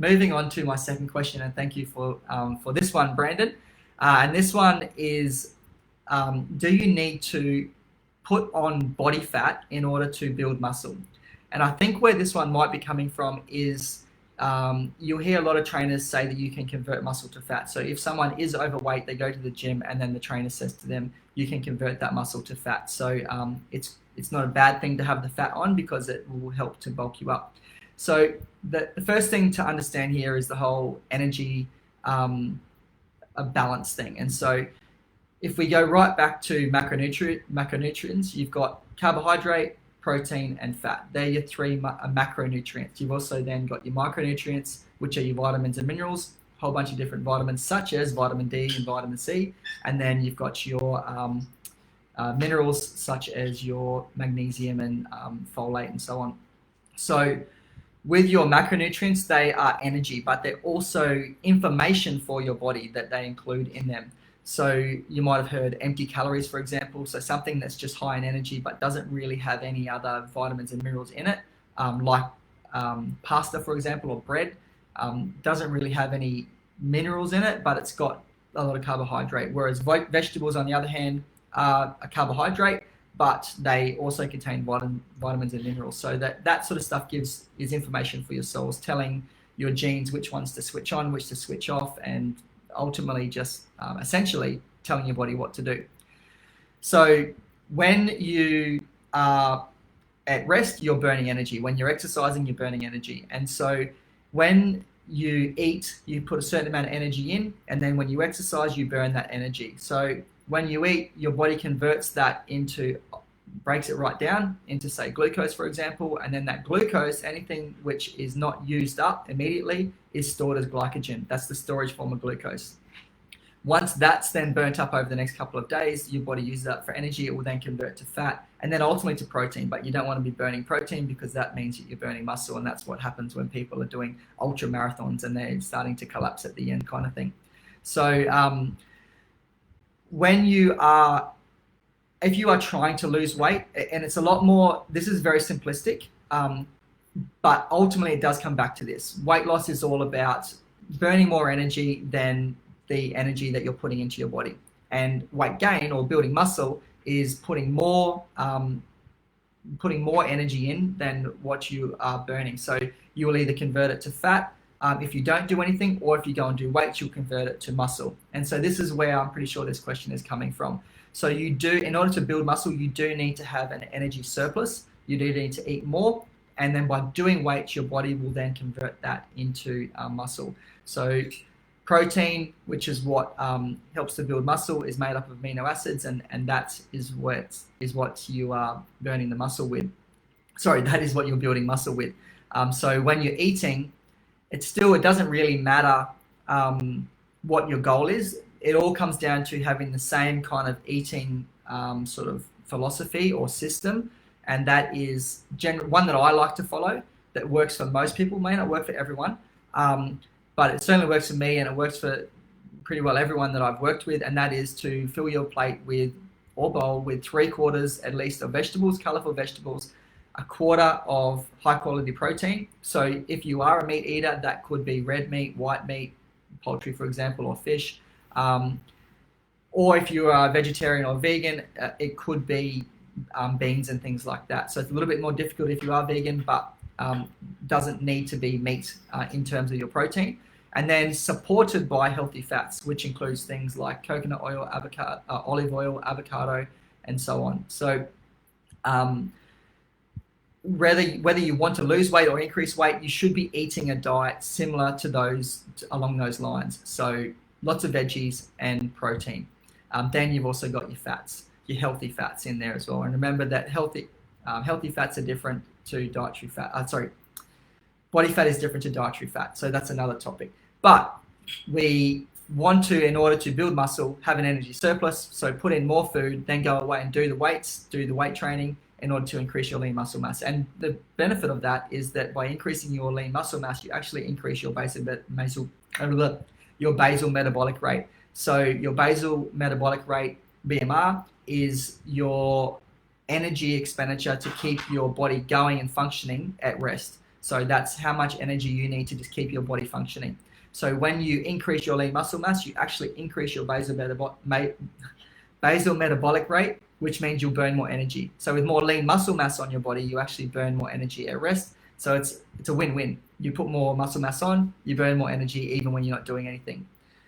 moving on to my second question, and thank you for this one, Brandon. And this one is, do you need to put on body fat in order to build muscle? And I think where this one might be coming from is you'll hear a lot of trainers say that you can convert muscle to fat. So if someone is overweight, they go to the gym and then the trainer says to them, you can convert that muscle to fat. So it's not a bad thing to have the fat on because it will help to bulk you up. So the first thing to understand here is the whole energy a balance thing. And so if we go right back to macronutrients, you've got carbohydrate, protein, and fat. They're your three macronutrients. You've also then got your micronutrients, which are your vitamins and minerals, a whole bunch of different vitamins such as vitamin D and vitamin C. And then you've got your minerals such as your magnesium and folate and so on. So with your macronutrients, they are energy, but they're also information for your body that they include in them. So you might have heard empty calories, for example. So something that's just high in energy but doesn't really have any other vitamins and minerals in it, like pasta, for example, or bread, doesn't really have any minerals in it, but it's got a lot of carbohydrate. Whereas vegetables, on the other hand, are a carbohydrate, but they also contain vitamins and minerals. So that sort of stuff is information for your cells, telling your genes which ones to switch on, which to switch off, and ultimately just essentially telling your body what to do. So when you are at rest, you're burning energy. When you're exercising, you're burning energy. And so when you eat, you put a certain amount of energy in, and then when you exercise, you burn that energy. So when you eat, your body converts that breaks it right down into, say, glucose, for example, and then that glucose, anything which is not used up immediately, is stored as glycogen. That's the storage form of glucose. Once that's then burnt up over the next couple of days, your body uses that for energy. It will then convert to fat and then ultimately to protein. But you don't want to be burning protein because that means that you're burning muscle, and that's what happens when people are doing ultra marathons and they're starting to collapse at the end, kind of thing. So if you are trying to lose weight, and it's a lot more, this is very simplistic, but ultimately it does come back to this. Weight loss is all about burning more energy than the energy that you're putting into your body. And weight gain or building muscle is putting more energy in than what you are burning. So you will either convert it to fat if you don't do anything, or if you go and do weights, you'll convert it to muscle. And so this is where I'm pretty sure this question is coming from. So you do, in order to build muscle, you do need to have an energy surplus. You do need to eat more. And then by doing weights, your body will then convert that into muscle. So protein, which is what helps to build muscle, is made up of amino acids, and that is what you are burning the muscle with. Sorry, that is what you're building muscle with. So when you're eating, it doesn't really matter what your goal is. It all comes down to having the same kind of eating sort of philosophy or system, and that is one that I like to follow, that works for most people. May not work for everyone, but it certainly works for me, and it works for pretty well everyone that I've worked with, and that is to fill your plate with, or bowl with, 3/4 at least of vegetables, colorful vegetables, 1/4 of high quality protein. So if you are a meat eater, that could be red meat, white meat, poultry, for example, or fish. Or if you are vegetarian or vegan, it could be beans and things like that. So it's a little bit more difficult if you are vegan, but doesn't need to be meat in terms of your protein. And then supported by healthy fats, which includes things like coconut oil, avocado, olive oil, avocado, and so on. So whether you want to lose weight or increase weight, you should be eating a diet similar to those, along those lines. So lots of veggies and protein. Then you've also got your fats, your healthy fats in there as well. And remember that healthy fats are different to dietary fat. Body fat is different to dietary fat. So that's another topic. But we want to, in order to build muscle, have an energy surplus. So put in more food, then go away and do the weights, do the weight training in order to increase your lean muscle mass. And the benefit of that is that by increasing your lean muscle mass, you actually increase your basal metabolic rate. So your basal metabolic rate, BMR, is your energy expenditure to keep your body going and functioning at rest. So that's how much energy you need to just keep your body functioning. So when you increase your lean muscle mass, you actually increase your basal metabolic rate, which means you'll burn more energy. So with more lean muscle mass on your body, you actually burn more energy at rest. So it's a win-win. You put more muscle mass on, you burn more energy even when you're not doing anything.